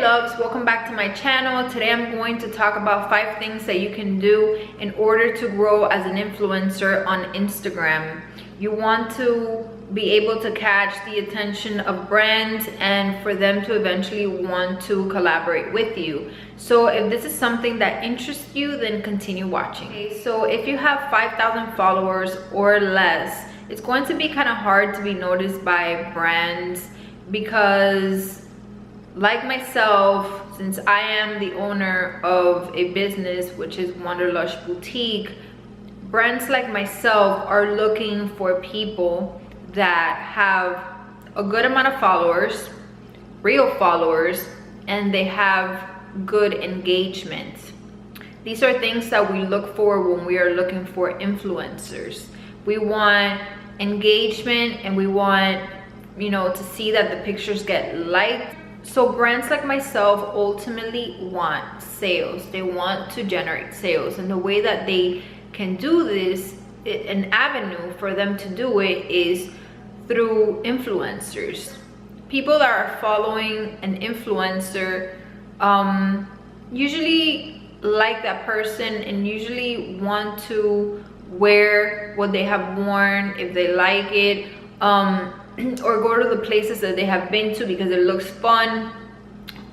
loves, welcome back to my channel. Today I'm going to talk about 5 things that you can do in order to grow as an influencer on Instagram. You want to be able to catch the attention of brands and for them to eventually want to collaborate with you. So if this is something that interests you, then continue watching. Okay, so if you have 5,000 followers or less, it's going to be kind of hard to be noticed by brands because, like myself, since I am the owner of a business which is Wanderlush Boutique, brands like myself are looking for people that have a good amount of followers, real followers, and they have good engagement. These are things that we look for when we are looking for influencers. We want engagement and we want, you know, to see that the pictures get liked. So brands like myself ultimately want sales. They want to generate sales, and the way that they can do this, an avenue for them to do it, is through influencers. People that are following an influencer usually like that person and usually want to wear what they have worn if they like it, or go to the places that they have been to because it looks fun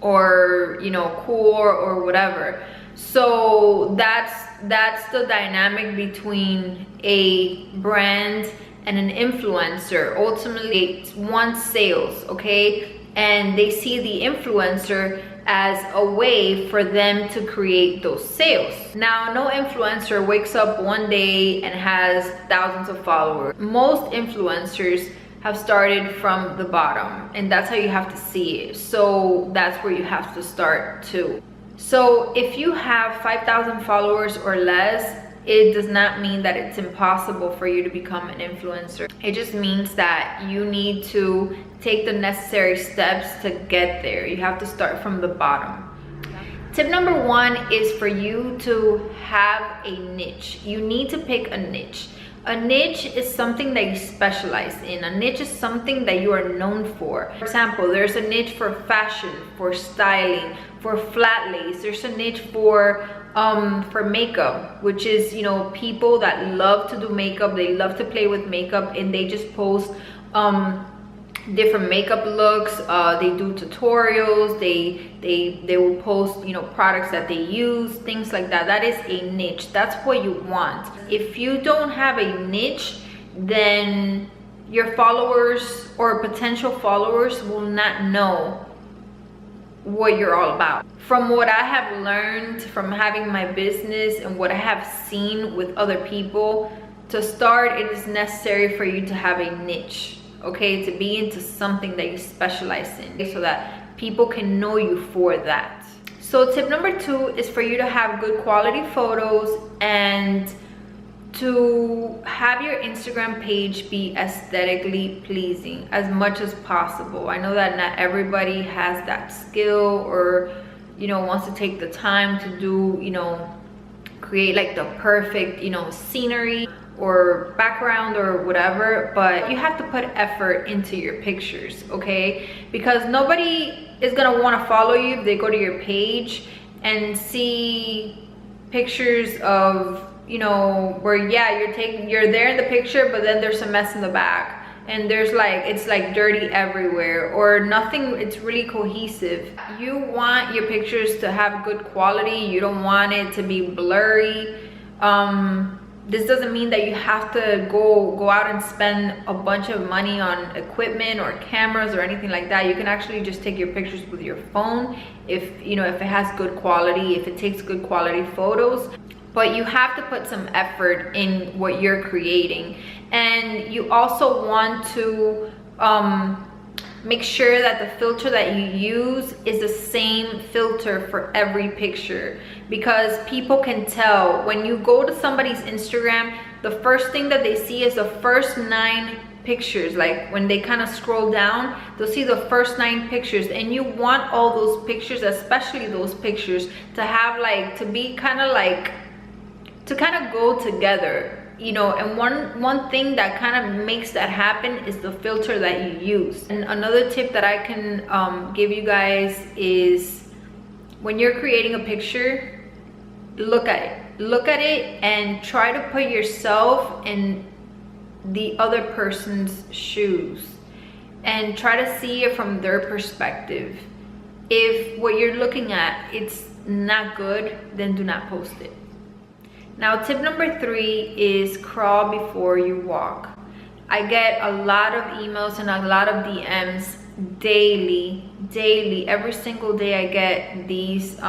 or, you know, cool or whatever. So that's the dynamic between a brand and an influencer. Ultimately, it wants sales, okay? And they see the influencer as a way for them to create those sales. Now, no influencer wakes up one day and has thousands of followers. Most influencers have started from the bottom, and that's how you have to see it. So that's where you have to start too. So if you have 5,000 followers or less, it does not mean that it's impossible for you to become an influencer. It just means that you need to take the necessary steps to get there. You have to start from the bottom. Tip number 1 is for you to have a niche. You need to pick a niche. A niche is something that you specialize in. A niche is something that you are known for. For example, there's a niche for fashion, for styling, for flat lace. There's a niche for makeup, which is, you know, people that love to do makeup. They love to play with makeup and they just post different makeup looks. They do tutorials. They will post, you know, products that they use, things like that. That is a niche. That's what you want. If you don't have a niche, then your followers or potential followers will not know what you're all about. From what I have learned from having my business and what I have seen with other people, to start, it is necessary for you to have a niche, okay? To be into something that you specialize in, so that people can know you for that. So tip number 2 is for you to have good quality photos and to have your Instagram page be aesthetically pleasing as much as possible. I know that not everybody has that skill or, you know, wants to take the time to do, you know, create like the perfect, you know, scenery or background or whatever, but you have to put effort into your pictures, okay? Because nobody is gonna want to follow you if they go to your page and see pictures of, you know, where, yeah, you're there in the picture, but then there's a mess in the back and there's like, it's like dirty everywhere or nothing. It's really cohesive. You want your pictures to have good quality. You don't want it to be blurry. This doesn't mean that you have to go out and spend a bunch of money on equipment or cameras or anything like that. You can actually just take your pictures with your phone if, you know, if it has good quality, if it takes good quality photos. But you have to put some effort in what you're creating. And you also want to make sure that the filter that you use is the same filter for every picture, because people can tell when you go to somebody's Instagram, the first thing that they see is the first 9 pictures. Like when they kind of scroll down, they'll see the first 9 pictures, and you want all those pictures, especially those pictures, to have like, to be kind of like, to kind of go together, you know. And one thing that kind of makes that happen is the filter that you use. And another tip that I can give you guys is when you're creating a picture, look at it and try to put yourself in the other person's shoes and try to see it from their perspective. If what you're looking at, it's not good, then do not post it. Now, tip number 3 is crawl before you walk. I get a lot of emails and a lot of DMs daily, every single day. I get these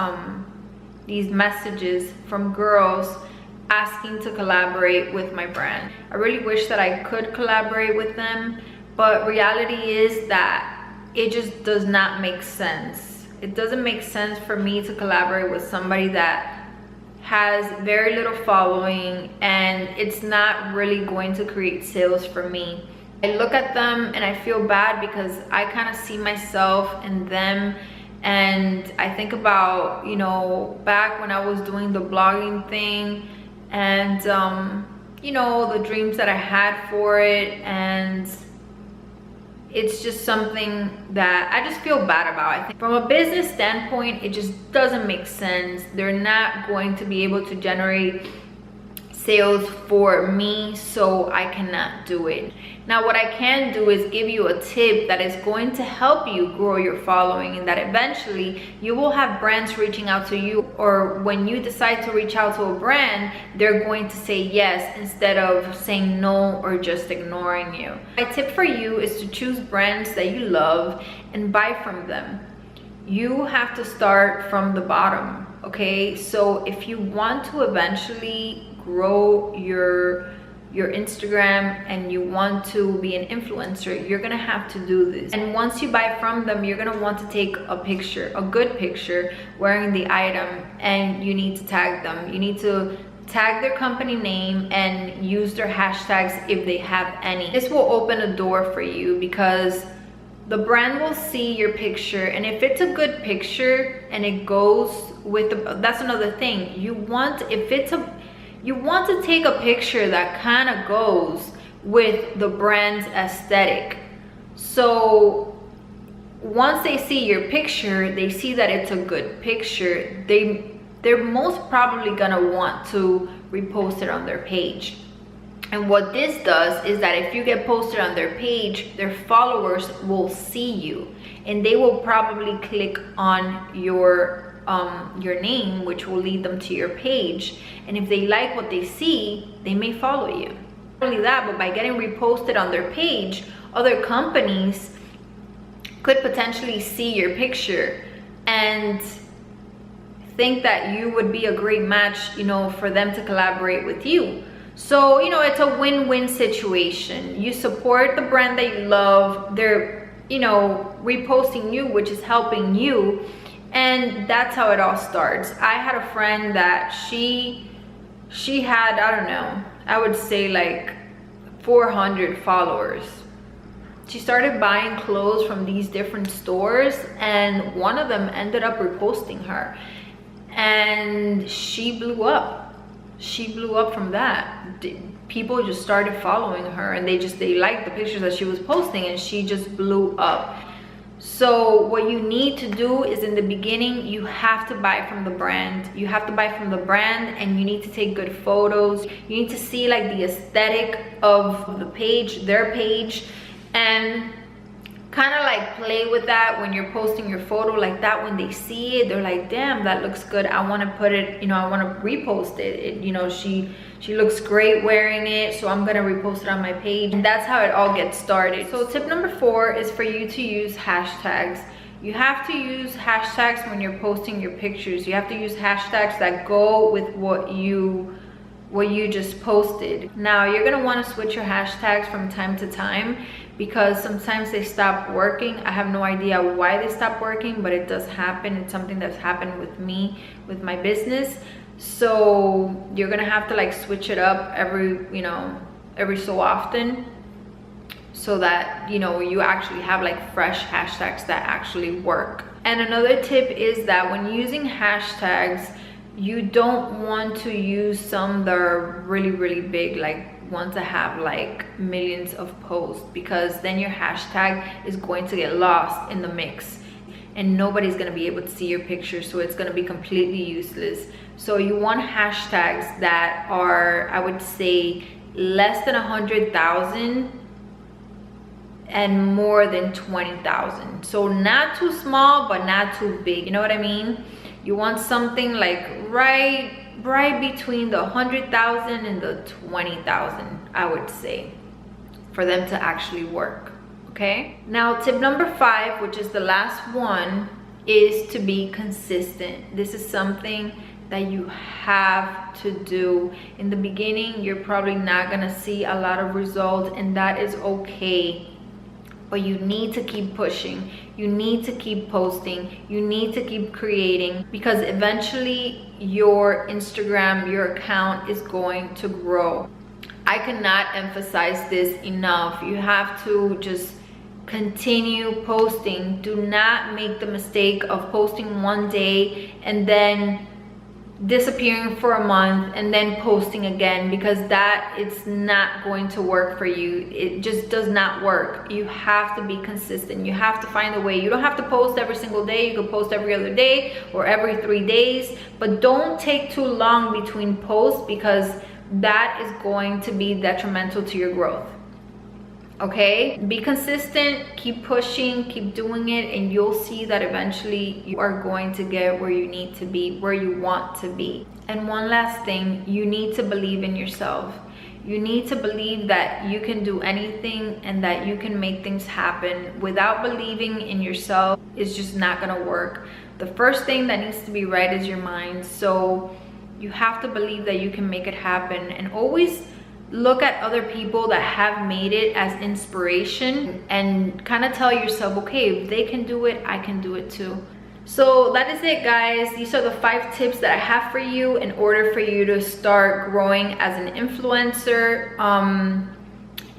messages from girls asking to collaborate with my brand. I really wish that I could collaborate with them, but reality is that it just does not make sense. It doesn't make sense for me to collaborate with somebody that has very little following, and it's not really going to create sales for me. I look at them and I feel bad because I kind of see myself in them, and I think about, you know, back when I was doing the blogging thing, and you know, the dreams that I had for it, and it's just something that I just feel bad about. I think from a business standpoint, it just doesn't make sense. They're not going to be able to generate sales for me, so I cannot do it. Now, what I can do is give you a tip that is going to help you grow your following, and that eventually you will have brands reaching out to you, or when you decide to reach out to a brand, they're going to say yes instead of saying no or just ignoring you. My tip for you is to choose brands that you love and buy from them. You have to start from the bottom, okay? So if you want to eventually grow your Instagram and you want to be an influencer, you're gonna have to do this. And once you buy from them, you're gonna want to take a picture, a good picture, wearing the item, and you need to tag them. You need to tag their company name and use their hashtags if they have any. This will open a door for you because the brand will see your picture, and if it's a good picture and it goes with the, that's another thing. You want to take a picture that kind of goes with the brand's aesthetic. So once they see your picture, they see that it's a good picture, they're most probably gonna want to repost it on their page. And what this does is that if you get posted on their page, their followers will see you, and they will probably click on your name, which will lead them to your page. And if they like what they see, they may follow you. Not only that, but by getting reposted on their page, other companies could potentially see your picture and think that you would be a great match, you know, for them to collaborate with you. So, you know, it's a win-win situation. You support the brand that you love, they're, you know, reposting you, which is helping you. And that's how it all starts. I had a friend that she had, I don't know, I would say like 400 followers. She started buying clothes from these different stores, and one of them ended up reposting her, and she blew up. She blew up from that. People just started following her, and they liked the pictures that she was posting, and she just blew up. So what you need to do is, in the beginning, you have to buy from the brand. You have to buy from the brand, and you need to take good photos. You need to see like the aesthetic of the page, their page, and kind of like play with that when you're posting your photo like that. When they see it, they're like, damn, that looks good. I want to put it, you know, I want to repost it. You know, she looks great wearing it, so I'm gonna repost it on my page. And that's how it all gets started. So tip number 4 is for you to use hashtags. You have to use hashtags when you're posting your pictures. You have to use hashtags that go with what you just posted. Now, you're gonna want to switch your hashtags from time to time, because sometimes they stop working. I have no idea why they stop working, but it does happen. It's something that's happened with me, with my business. So you're gonna have to like switch it up every so often, so that, you know, you actually have like fresh hashtags that actually work. And another tip is that when using hashtags, you don't want to use some that are really, really big, like ones that have like millions of posts, because then your hashtag is going to get lost in the mix. and nobody's going to be able to see your picture, so it's going to be completely useless. So you want hashtags that are, I would say, less than 100,000 and more than 20,000. So not too small but not too big, you know what I mean? You want something like right between the 100,000 and the 20,000, I would say, for them to actually work. Okay, now tip number 5, which is the last one, is to be consistent. This is something that you have to do. In the beginning, you're probably not gonna see a lot of results, and that is okay. But you need to keep pushing, you need to keep posting, you need to keep creating, because eventually your Instagram, your account is going to grow. I cannot emphasize this enough. You have to just continue posting. Do not make the mistake of posting one day and then disappearing for a month and then posting again, because that it's not going to work for you. It just does not work. You have to be consistent. You have to find a way. You don't have to post every single day. You can post every other day or every 3 days, but don't take too long between posts, because that is going to be detrimental to your growth. Okay, be consistent, keep pushing, keep doing it, and you'll see that eventually you are going to get where you need to be, where you want to be. And one last thing, you need to believe in yourself. You need to believe that you can do anything and that you can make things happen. Without believing in yourself, it's just not gonna work. The first thing that needs to be right is your mind. So you have to believe that you can make it happen, and always look at other people that have made it as inspiration and kind of tell yourself, okay, if they can do it, I can do it too. So that is it, guys. These are the 5 tips that I have for you in order for you to start growing as an influencer.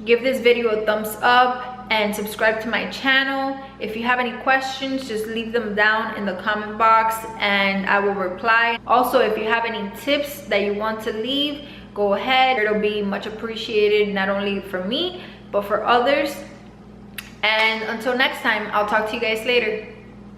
Give this video a thumbs up and subscribe to my channel. If you have any questions, just leave them down in the comment box and I will reply. Also, if you have any tips that you want to leave, go ahead. It'll be much appreciated, not only for me but for others. And until next time, I'll talk to you guys later.